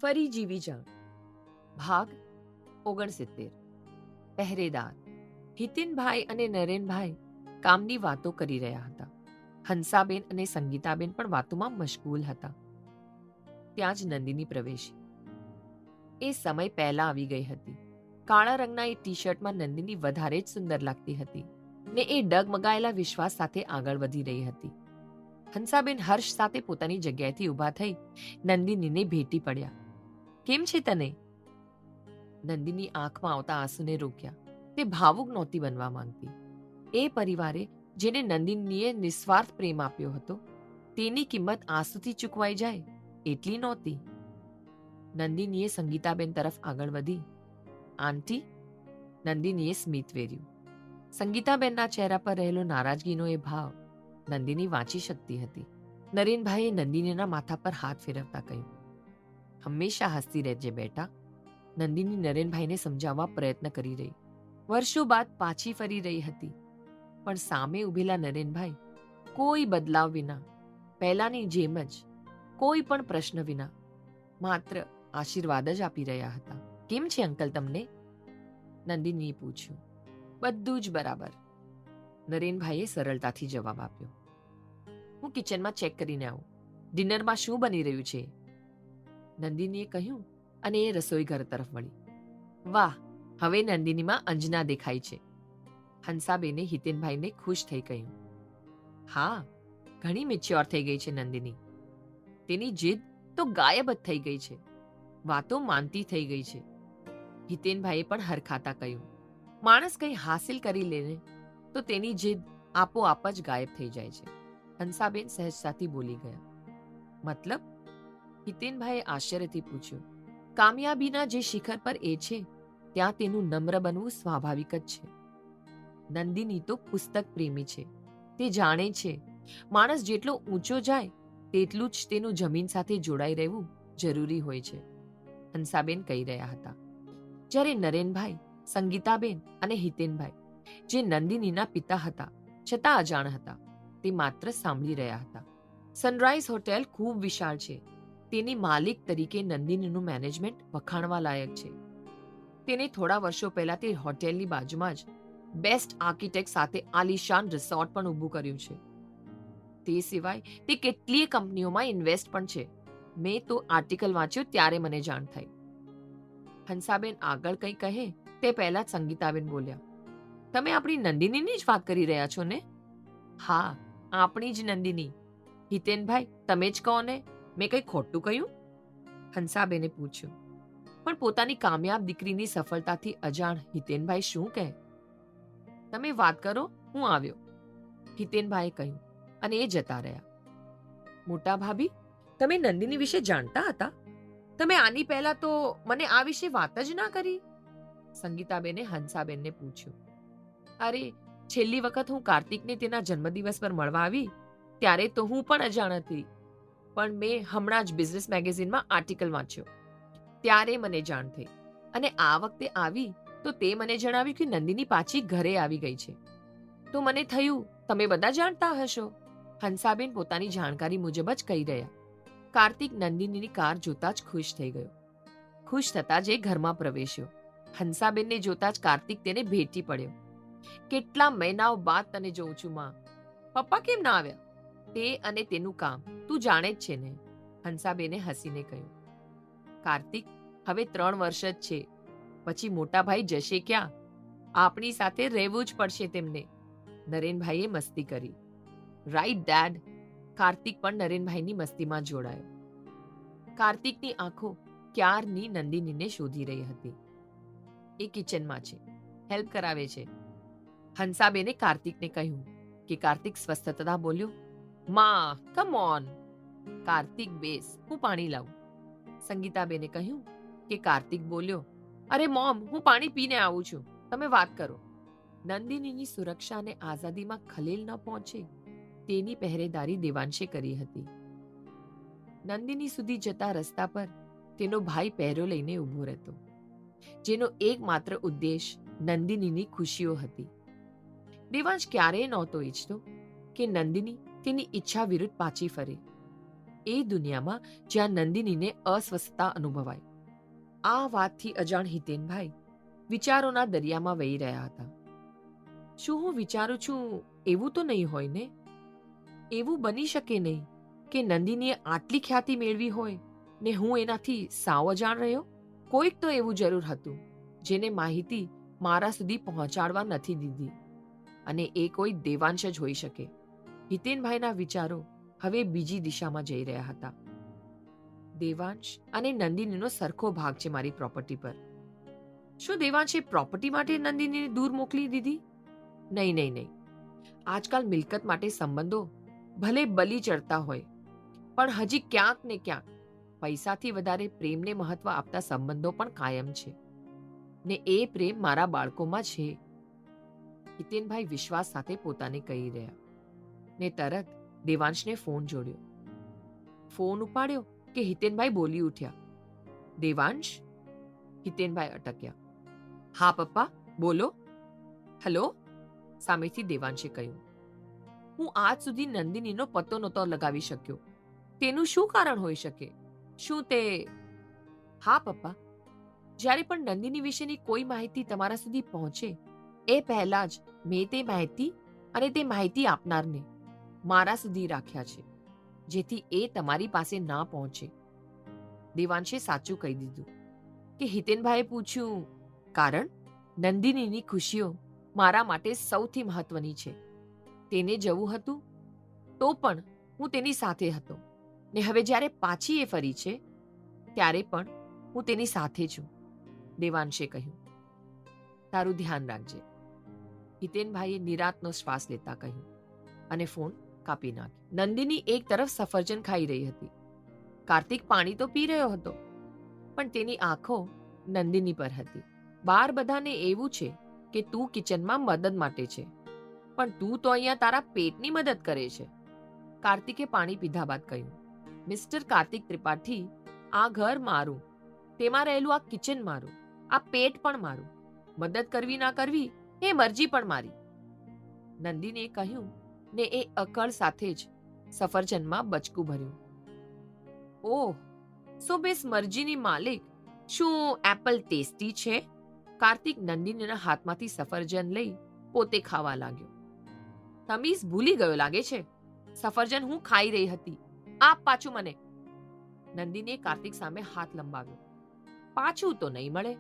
ફરી જીવી જાણ ભાગ 69 પહેરેદાર હિતિનભાઈ અને નરેનભાઈ કામની વાતો કરી રહ્યા હતા. હંસાબેન અને સંગીતાબેન પણ વાતોમાં મશગુલ હતા. ત્યાં જ નંદિની પ્રવેશી. એ સમય પહેલા આવી ગઈ હતી. કાળા રંગના એ ટી શર્ટમાં નંદિની વધારે જ સુંદર લાગતી હતી ને એ ડગમગાયેલા વિશ્વાસ સાથે આગળ વધી રહી હતી. હંસાબેન હર્ષ સાથે પોતાની જગ્યાએથી ઊભા થઈ નંદિનીને ભેટી પડ્યા. કેમ છે તને? નંદિની આંખમાં આવતા આંસુને રોક્યા. તે ભાવુક નહોતી બનવા માંગતી. એ પરિવારે જેને નંદિનીએ નિસ્વાર્થ પ્રેમ આપ્યો હતો તેની કિંમત આંસુથી ચૂકવાઈ જાય એટલી નહોતી. નંદિનીએ સંગીતાબેન તરફ આગળ વધી. આંટી? નંદિનીએ સ્મિત વેર્યું. સંગીતાબેનના ચહેરા પર રહેલો નારાજગીનો એ ભાવ નંદિની વાંચી શકતી હતી. નરેનભાઈએ નંદિનીના માથા પર હાથ ફેરવતા કહ્યું, હંમેશા હસતી રહેજે બેટા. નંદિની નરેનભાઈને સમજાવવા પ્રયત્ન કરી રહી. વર્ષો બાદ પાછી ફરી રહી હતી. પણ સામે ઊભેલા નરેનભાઈ કોઈ બદલાવ વિના, પહેલાની જેમ જ, કોઈ પણ પ્રશ્ન વિના માત્ર આશીર્વાદ જ આપી રહ્યા હતા. કેમ છે અંકલ તમને? નંદિનીએ પૂછ્યું. બધું જ બરાબર, નરેનભાઈએ સરળતાથી જવાબ આપ્યો. હું કિચનમાં ચેક કરીને આવું. ડિનરમાં શું બની રહ્યું છે? નંદિનીએ કહ્યું અને એ રસોઈ ઘર તરફ વળી. વાહ, હવે નંદિનીમાં અંજના દેખાય છે. હંસાબેને હિતેનભાઈને ખુશ થઈ કહ્યું. હા, ઘણી મેચ્યોર થઈ ગઈ છે નંદિની. તેની જીદ તો ગાયબ જ થઈ ગઈ છે. વાતો માનતી થઈ ગઈ છે. હિતેનભાઈએ પણ હરખાતા કહ્યું. માણસ કંઈ હાસિલ કરી લે ને તો તેની જીદ આપોઆપ જ ગાયબ થઈ જાય છે. હંસાબેન સહેજતાથી બોલી ગયા. મતલબ? હિતેનભાઈએ આશ્ચર્યથી પૂછ્યું. કામયાબીના જે શિખર પર એ છે ત્યાં તેનું નમ્ર બનવું સ્વાભાવિક જ છે. નંદિની તો પુસ્તક પ્રેમી છે. તે જાણે છે માણસ જેટલો ઊંચો જાય તેટલું જ તેનું જમીન સાથે જોડાઈ રહેવું જરૂરી હોય છે. હંસાબેન કહી રહ્યા હતા. જ્યારે નરેનભાઈ, સંગીતાબેન અને હિતેનભાઈ, જે નંદિનીના પિતા હતા છતાં અજાણ હતા, તે માત્ર સાંભળી રહ્યા હતા. સનરાઈઝ હોટેલ ખૂબ વિશાળ છે. તેની માલિક તરીકે નંદિનીનું મેનેજમેન્ટ વખાણવા લાયક છે. તેને થોડા વર્ષો પહેલા તે હોટેલની બાજુમાં જ બેસ્ટ આર્કિટેક્ટ સાથે આલિશાન રિસોર્ટ પણ ઊભું કર્યું છે. તે સિવાય તે કેટલીય કંપનીઓમાં ઇન્વેસ્ટ પણ છે. મેં તો આર્ટિકલ વાંચ્યો ત્યારે મને જાણ થઈ. હંસાબેન આગળ કંઈ કહે તે પહેલા જ સંગીતાબેન બોલ્યા. તમે આપણી નંદિનીની જ વાત કરી રહ્યા છો ને? હા, આપણી જ નંદિની. હિતેનભાઈ, તમે જ કહો ને, મેં કંઈ ખોટું કહ્યું? હંસાબેને પૂછ્યું. પણ પોતાની કામયાબ દીકરીની સફળતાથી અજાણ હિતેનભાઈ શું કહે? તમે વાત કરો, હું આવ્યો, હિતેનભાઈએ કહ્યું અને એ જતા રહ્યા. મોટા ભાભી, તમે નંદિની વિશે જાણતા હતા? તમે આની પહેલા તો મને આ વિશે વાત જ ના કરી. સંગીતાબેને હંસાબેનને પૂછ્યું. અરે, છેલ્લી વખત હું કાર્તિકને તેના જન્મદિવસ પર મળવા આવી ત્યારે તો હું પણ અજાણ હતી. પણ મેં હમણાં જ બિઝનેસ મેગેઝિનમાં આર્ટિકલ વાંચ્યો ત્યારે મને જાણ થઈ. અને આ વખતે આવી તો તે મને જણાવ્યું કે નંદિની પાછી ઘરે આવી ગઈ છે. તો મને થયું તમે બધા જાણતા હશો. હંસાબેન પોતાની જાણકારી મુજબ જ કહી રહ્યા. કાર્તિક નંદિનીની કાર જોતા જ ખુશ થઈ ગયો. ખુશ થતા જ એ ઘરમાં પ્રવેશ્યો. હંસાબેનને જોતા જ કાર્તિક તેને ભેટી પડ્યો. કેટલા મહિનાઓ બાદ તને જોઉં છું માં. પપ્પા કેમ ના આવ્યા? તે અને તેનું કામ તું જાણે જ છે ને, હંસાબેને હસીને કહ્યું. કાર્તિક, હવે 3 વર્ષ જ છે, પછી મોટા ભાઈ જશે ક્યાં? આપણી સાથે રહેવું જ પડશે તેમને. નરેનભાઈએ મસ્તી કરી. Right dead. કાર્તિક પણ નરેનભાઈની મસ્તીમાં જોડાયો. કાર્તિકની આંખો ક્યારની નંદિનીને શોધી રહી હતી. એ કિચનમાં છે, હેલ્પ કરાવે છે. હંસાબેને કાર્તિકને કહ્યું કે કાર્તિક સ્વસ્થ થતા બોલ્યો. માં, કમ ઓન. કાર્તિક, બેસ, હું પાણી લાવું. સંગીતાબેને કહ્યું કે કાર્તિક બોલ્યો. અરે મોમ, હું પાણી પીને આવું છું, તમે વાત કરો. નંદિનીની સુરક્ષા અને આઝાદીમાં ખલેલ ન પહોંચે તેની પહેરેદારી દેવાંશે કરી હતી. નંદિની સુધી જતા રસ્તા પર તેનો ભાઈ પહેરો લઈને ઊભો રહેતો, જેનો એકમાત્ર ઉદ્દેશ નંદિનીની ખુશીઓ હતી. દેવાંશ ક્યારેય નહોતો ઈચ્છતો કે નંદિની તેની ઈચ્છા વિરુદ્ધ પાછી ફરે. એ દુનિયામાં જ્યાં નંદિનીને અસ્વસ્થતા અનુભવાય. આ વાતથી અજાણ હિતેનભાઈ વિચારોના દરિયામાં વહી રહ્યા હતા. શું હું વિચારું છું એવું તો નહીં હોય ને? એવું બની શકે નહીં કે નંદિનીએ આટલી ખ્યાતિ મેળવી હોય ને હું એનાથી સાવ અજાણ રહ્યો? કોઈક તો એવું જરૂર હતું જેને માહિતી મારા સુધી પહોંચાડવા નથી દીધી, અને એ કોઈ દેવાંશ જ હોઈ શકે. હિતેનભાઈના વિચારો હવે બીજી દિશામાં જઈ રહ્યા હતા. દેવાંશ અને નંદિનીનો સરખો ભાગ છે મારી પ્રોપર્ટી પર. શું દેવાંશે પ્રોપર્ટી માટે નંદિનીને દૂર મોકલી દીધી? નહીં નહીં નહીં. આજકાલ મિલકત માટે સંબંધો ભલે બલી ચડતા હોય, પણ હજી ક્યાંક ને ક્યાંક પૈસાથી વધારે પ્રેમને મહત્વ આપતા સંબંધો પણ કાયમ છે, ને એ પ્રેમ મારા બાળકોમાં છે. હિતેનભાઈ વિશ્વાસ સાથે પોતાને કહી રહ્યા, ને તરત દેવાંશને ફોન જોડ્યો. ફોન ઉપાડ્યો કે હિતેનભાઈ બોલી ઉઠ્યા, દેવાંશ? હિતેનભાઈ અટક્યા. હા પપ્પા, બોલો. હેલો, સામેથી દેવાંશે કહ્યું. હું આજ સુધી નંદિનીનો પત્તો નહોતો લગાવી શક્યો. તેનું શું કારણ હોઈ શકે? શું તે? હા પપ્પા, જ્યારે પણ નંદિની વિશેની કોઈ માહિતી તમારા સુધી પહોંચે એ પહેલા જ મેં તે માહિતી અને તે માહિતી આપનારને મારા સુધી રાખ્યા છે, જેથી એ તમારી પાસે ના પહોંચે. દેવાંશે સાચું કહી દીધું કે હિતેનભાઈએ પૂછ્યું, કારણ નંદિનીની ખુશીઓ મારા માટે સૌથી મહત્વની છે. તેને જવું હતું તો પણ હું તેની સાથે હતો, ને હવે જ્યારે પાછી એ ફરી છે ત્યારે પણ હું તેની સાથે છું. દેવાંશે કહ્યું. તારું ધ્યાન રાખજે, હિતેનભાઈએ નિરાંતનો શ્વાસ લેતા કહ્યું, અને ફોન કાપી નાખ્યો. નંદિની એક તરફ સફરજન ખાઈ રહી હતી. કાર્તિક પાણી તો પી રહ્યો હતો, પણ તેની આંખો નંદિની પર હતી. બહાર બધાને એવું છે કે તું કિચનમાં મદદ માટે છે, પણ તું તો અહીંયા તારા પેટની મદદ કરે છે. કાર્તિકે પાણી પીધા બાદ કહ્યું, મિસ્ટર કાર્તિક ત્રિપાઠી, આ ઘર મારું, તેમાં રહેલું આ કિચન મારું, આ પેટ પણ મારું. મદદ કરવી ના કરવી એ મરજી પણ મારી. નંદિનીએ કહ્યું, ને એ અકળ સાથે જ સફરજનમાં બચકું ભર્યું. ઓહ, સો બેસ મરજીની માલિક, શું એપલ ટેસ્ટી છે? કાર્તિક નંદિનીના હાથમાંથી સફરજન લઈ પોતે ખાવા લાગ્યો. તમીઝ ભૂલી ગયો લાગે છે. સફરજન હું ખાઈ રહી હતી. આપ પાછું મને. નંદિનીએ કાર્તિક સામે હાથ લંબાવ્યો. પાછું તો નહીં મળે,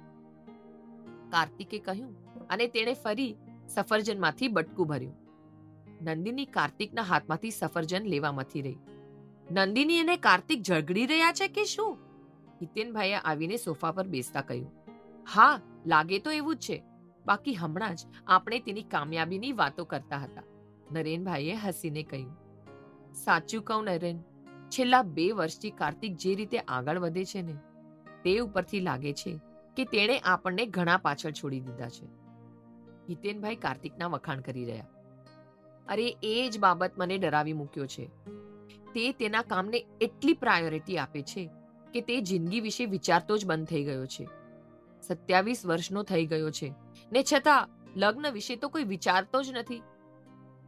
કાર્તિકે કહ્યું, અને તેણે ફરી સફરજનમાંથી બટકું ભર્યું. નંદિની કાર્તિકના હાથમાંથી સફરજન લેવામાંથી રહી. નંદિની અને કાર્તિક ઝઘડી રહ્યા છે કે શું? હિતેનભાઈએ આવીને સોફા પર બેસતા કહ્યું. હા, લાગે તો એવું જ છે. બાકી હમણાં જ આપણે તેની કામયાબીની વાતો કરતા હતા. નરેનભાઈએ હસીને કહ્યું. સાચું કહું નરેન, છેલ્લા 2 વર્ષથી કાર્તિક જે રીતે આગળ વધે છે ને, તે ઉપરથી લાગે છે કે તેણે આપણને ઘણા પાછળ છોડી દીધા છે. હિતેનભાઈ કાર્તિકના વખાણ કરી રહ્યા. અરે એ જ બાબત મને ડરાવી મૂક્યો છે. તે તેના કામને એટલી પ્રાયોરિટી આપે છે કે તે જિંદગી વિશે વિચારતો જ બંધ થઈ ગયો છે. 27 વર્ષનો થઈ ગયો છે ને છતાં લગ્ન વિશે તો કોઈ વિચારતો જ નથી.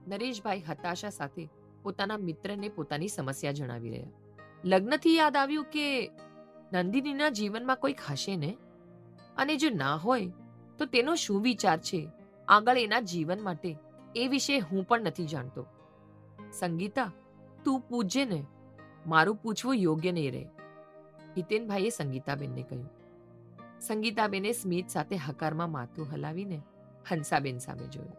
નરેશભાઈ હતાશા સાથે પોતાના મિત્રને પોતાની સમસ્યા જણાવી રહ્યા. લગ્નથી યાદ આવ્યું કે નંદિનીના જીવનમાં કોઈક હશે ને, અને જો ના હોય તો તેનો શું વિચાર છે આગળ એના જીવન માટે એ વિશે હું પણ નથી જાણતો. સંગીતા, તું પૂછજે ને, મારું પૂછવું યોગ્ય નહીં રહે. હિતેનભાઈએ સંગીતાબેનને કહ્યું. સંગીતાબેને સ્મિત સાથે હકારમાં માથું હલાવીને હંસાબેન સામે જોયું.